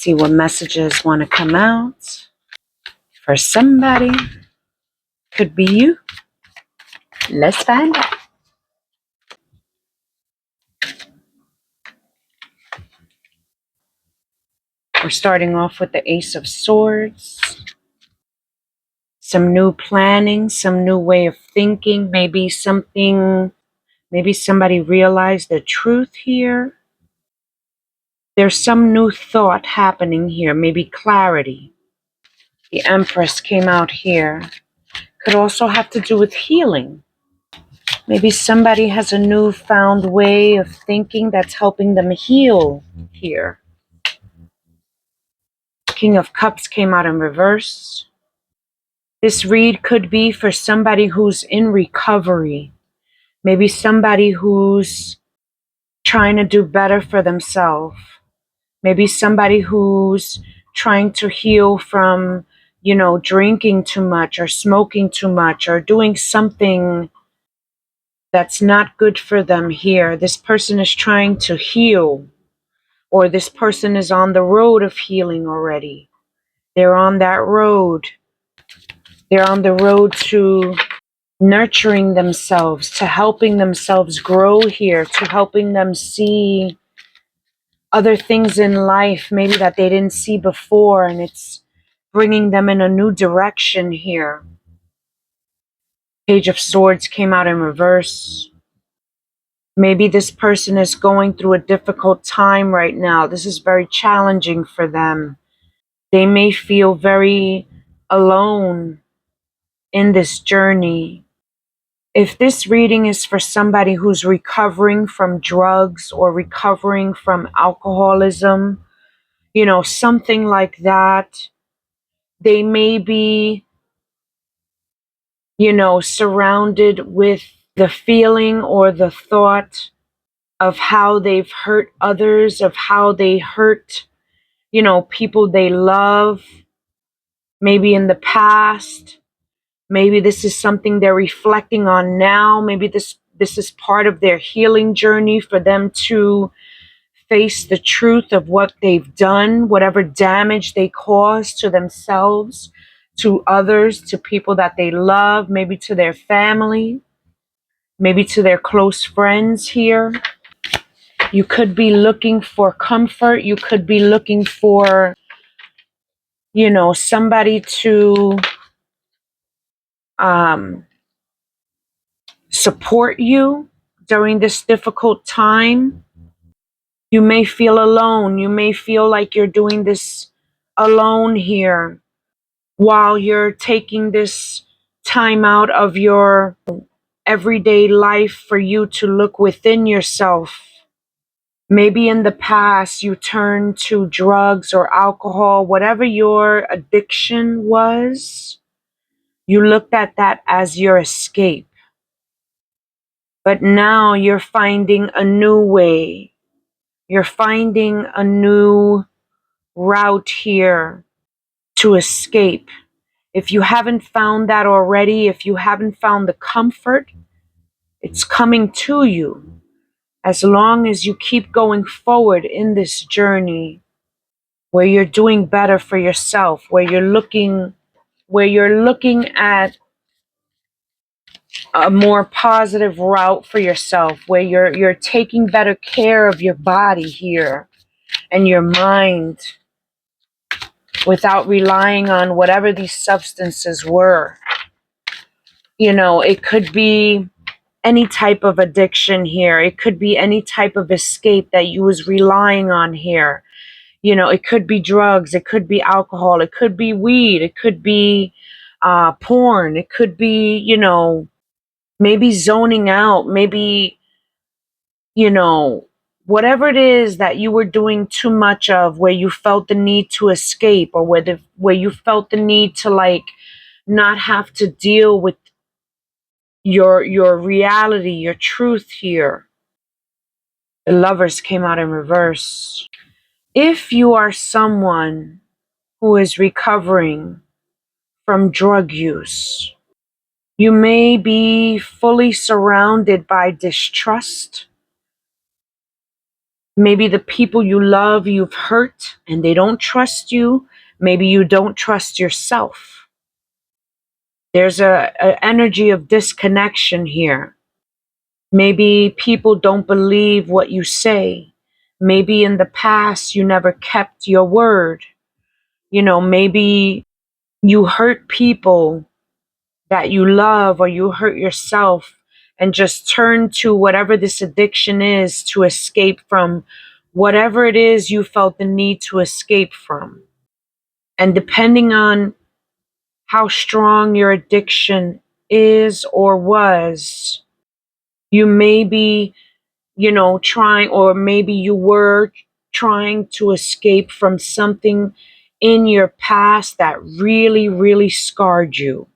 See what messages want to come out for somebody. Could be you. Let's find out. We're starting off with the Ace of Swords. Some new planning, some new way of thinking, maybe somebody realized the truth here. There's some new thought happening here, maybe clarity. The Empress came out here. Could also have to do with healing. Maybe somebody has a newfound way of thinking that's helping them heal here. King of Cups came out in reverse. This read could be for somebody who's in recovery. Maybe somebody who's trying to do better for themselves. Maybe somebody who's trying to heal from, drinking too much or smoking too much or doing something that's not good for them here. This person is trying to heal, or this person is on the road of healing already. They're on that road. They're on the road to nurturing themselves, to helping themselves grow here, to helping them see other things in life maybe that they didn't see before, and it's bringing them in a new direction here. Page of Swords came out in reverse. Maybe this person is going through a difficult time right now. This is very challenging for them. They may feel very alone in this journey. If this reading is for somebody who's recovering from drugs or recovering from alcoholism, something like that, they may be, surrounded with the feeling or the thought of how they've hurt others, of how they hurt, people they love, maybe in the past. Maybe this is something they're reflecting on now. Maybe this is part of their healing journey for them to face the truth of what they've done, whatever damage they caused to themselves, to others, to people that they love, maybe to their family, maybe to their close friends here. You could be looking for comfort. You could be looking for, somebody to support you during this difficult time. You may feel alone. You may feel like you're doing this alone here while you're taking this time out of your everyday life for you to look within yourself. Maybe in the past you turned to drugs or alcohol, whatever your addiction was, you looked at that as your escape. But now you're finding a new way. You're finding a new route here to escape. If you haven't found that already, if you haven't found the comfort, it's coming to you. As long as you keep going forward in this journey where you're doing better for yourself, where you're looking at a more positive route for yourself, where you're taking better care of your body here and your mind without relying on whatever these substances were. It could be any type of addiction here. It could be any type of escape that you was relying on here. It could be drugs. It could be alcohol. It could be weed. It could be porn. It could be, maybe zoning out. Maybe, whatever it is that you were doing too much of, where you felt the need to escape, or where you felt the need to not have to deal with your reality, your truth here. The Lovers came out in reverse. If you are someone who is recovering from drug use, you may be fully surrounded by distrust. Maybe the people you love, you've hurt and they don't trust you. Maybe you don't trust yourself. There's a energy of disconnection here. Maybe people don't believe what you say. Maybe in the past you never kept your word. Maybe you hurt people that you love, or you hurt yourself and just turn to whatever this addiction is to escape from whatever it is you felt the need to escape from. And depending on how strong your addiction is or was, you may be, trying, or maybe you were trying to escape from something in your past that really, really scarred you.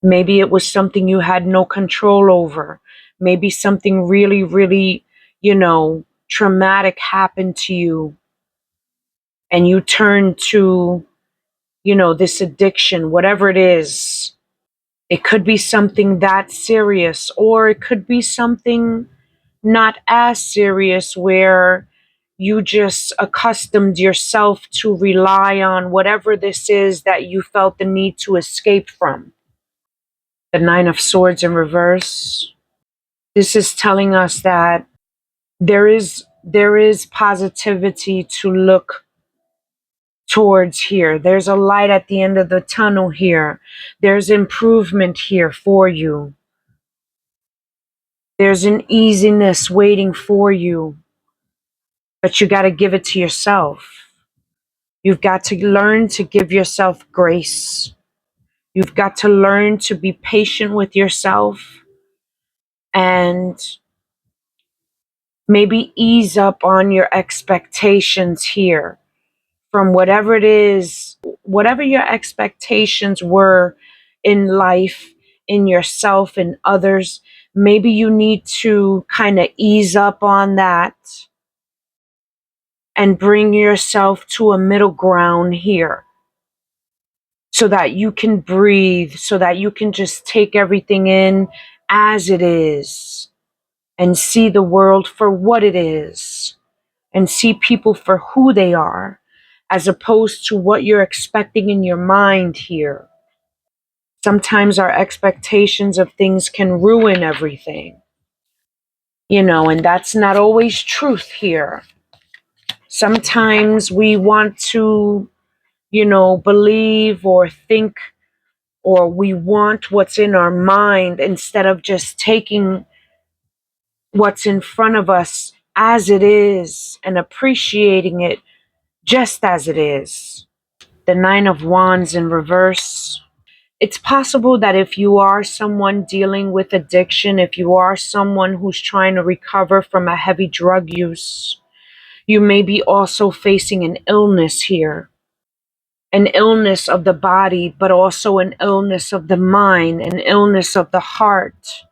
Maybe it was something you had no control over. Maybe something really, really, traumatic happened to you, and you turned to, this addiction, whatever it is. It could be something that serious, or it could be something not as serious where you just accustomed yourself to rely on whatever this is that you felt the need to escape from. The Nine of Swords in reverse. This is telling us that there is positivity to look towards here. There's a light at the end of the tunnel here. There's improvement here for you. There's an easiness waiting for you, but you got to give it to yourself. You've got to learn to give yourself grace. You've got to learn to be patient with yourself and maybe ease up on your expectations here from whatever it is, whatever your expectations were in life, in yourself, and others. Maybe you need to kind of ease up on that and bring yourself to a middle ground here so that you can breathe, so that you can just take everything in as it is and see the world for what it is and see people for who they are, as opposed to what you're expecting in your mind here. Sometimes our expectations of things can ruin everything, and that's not always truth here. Sometimes we want to, believe or think, or we want what's in our mind instead of just taking what's in front of us as it is and appreciating it just as it is. The Nine of Wands in reverse. It's possible that if you are someone dealing with addiction, if you are someone who's trying to recover from a heavy drug use, you may be also facing an illness here. An illness of the body, but also an illness of the mind, an illness of the heart,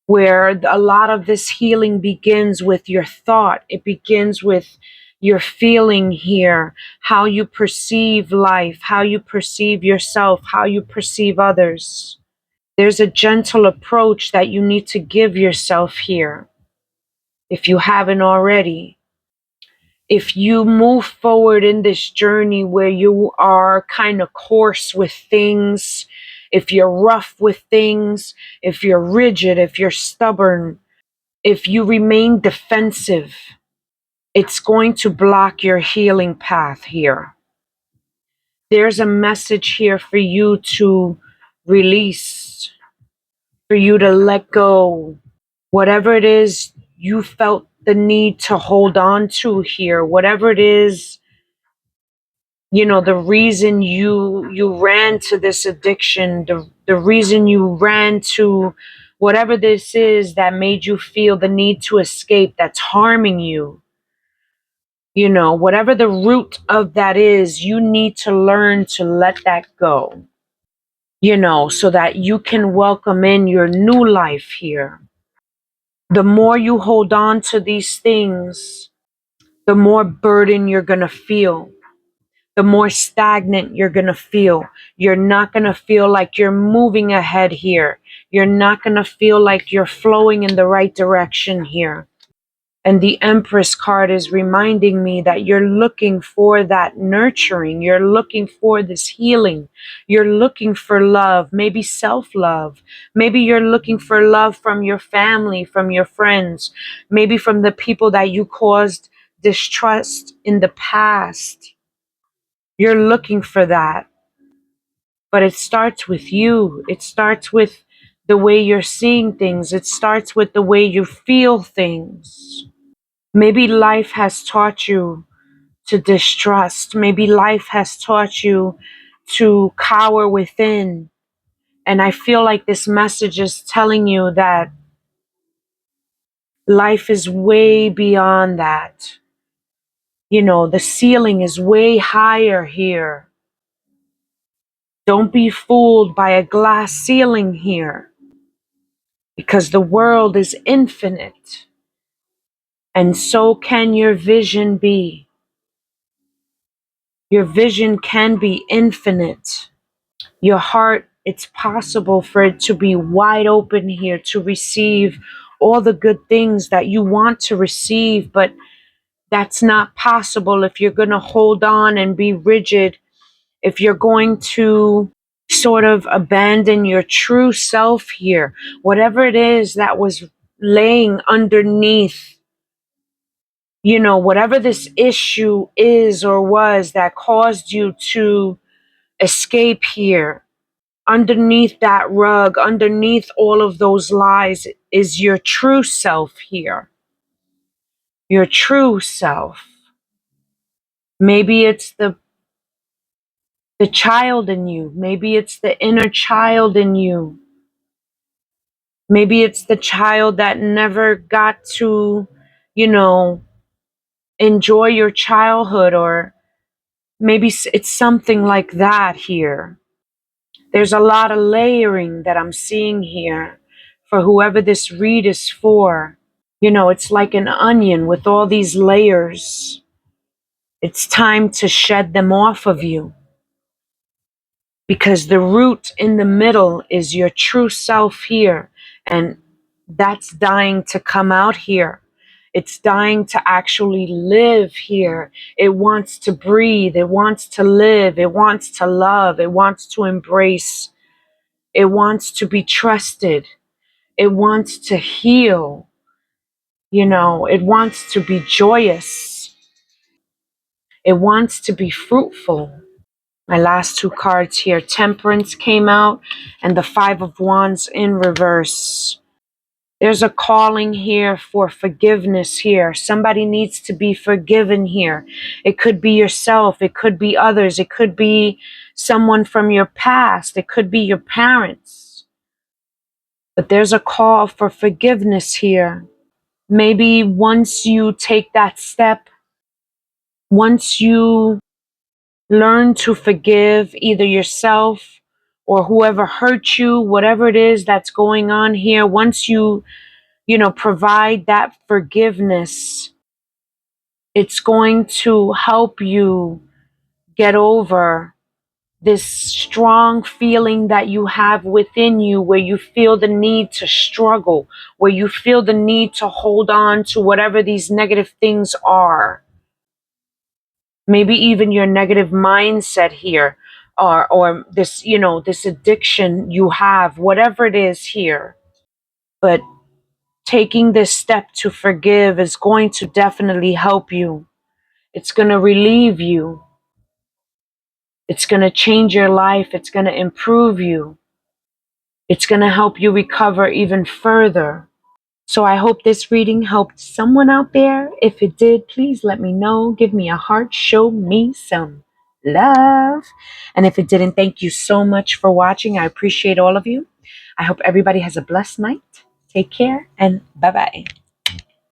where a lot of this healing begins with your thought. It begins with your feeling here, how you perceive life, how you perceive yourself, how you perceive others. There's a gentle approach that you need to give yourself here, if you haven't already. If you move forward in this journey where you are kind of coarse with things, if you're rough with things, if you're rigid, if you're stubborn, if you remain defensive, it's going to block your healing path here. There's a message here for you to release, for you to let go. Whatever it is you felt the need to hold on to here, whatever it is, the reason you ran to this addiction, the reason you ran to whatever this is that made you feel the need to escape, that's harming you. Whatever the root of that is, you need to learn to let that go, so that you can welcome in your new life here. The more you hold on to these things, the more burden you're going to feel, the more stagnant you're going to feel. You're not going to feel like you're moving ahead here. You're not going to feel like you're flowing in the right direction here. And the Empress card is reminding me that you're looking for that nurturing. You're looking for this healing. You're looking for love, maybe self-love. Maybe you're looking for love from your family, from your friends, maybe from the people that you caused distrust in the past. You're looking for that. But it starts with you. It starts with the way you're seeing things. It starts with the way you feel things. Maybe life has taught you to distrust. Maybe life has taught you to cower within. And I feel like this message is telling you that life is way beyond that. You know, the ceiling is way higher here. Don't be fooled by a glass ceiling here, because the world is infinite, and so can your vision be. Your vision can be infinite. Your heart, it's possible for it to be wide open here to receive all the good things that you want to receive, but that's not possible if you're going to hold on and be rigid, if you're going to sort of abandon your true self here, whatever it is that was laying underneath, you know, whatever this issue is or was that caused you to escape here. Underneath that rug, underneath all of those lies is your true self here. Your true self. Maybe it's the child in you. Maybe it's the inner child in you. Maybe it's the child that never got to, you know, enjoy your childhood, or maybe it's something like that here. There's a lot of layering that I'm seeing here for whoever this read is for. You know, it's like an onion with all these layers. It's time to shed them off of you, because the root in the middle is your true self here, and that's dying to come out here. It's dying to actually live here. It wants to breathe. It wants to live. It wants to love. It wants to embrace. It wants to be trusted. It wants to heal. You know, it wants to be joyous. It wants to be fruitful. My last two cards here, Temperance came out and the Five of Wands in reverse. There's a calling here for forgiveness here. Somebody needs to be forgiven here. It could be yourself. It could be others. It could be someone from your past. It could be your parents. But there's a call for forgiveness here. Maybe once you take that step, once you learn to forgive either yourself or whoever hurt you, whatever it is that's going on here, once you provide that forgiveness, it's going to help you get over this strong feeling that you have within you, where you feel the need to struggle, where you feel the need to hold on to whatever these negative things are. Maybe even your negative mindset here, or this, this addiction you have, whatever it is here. But taking this step to forgive is going to definitely help you. It's going to relieve you. It's going to change your life. It's going to improve you. It's going to help you recover even further. So I hope this reading helped someone out there. If it did, please let me know. Give me a heart. Show me some love. And if it didn't, thank you so much for watching. I appreciate all of you. I hope everybody has a blessed night. Take care and bye-bye.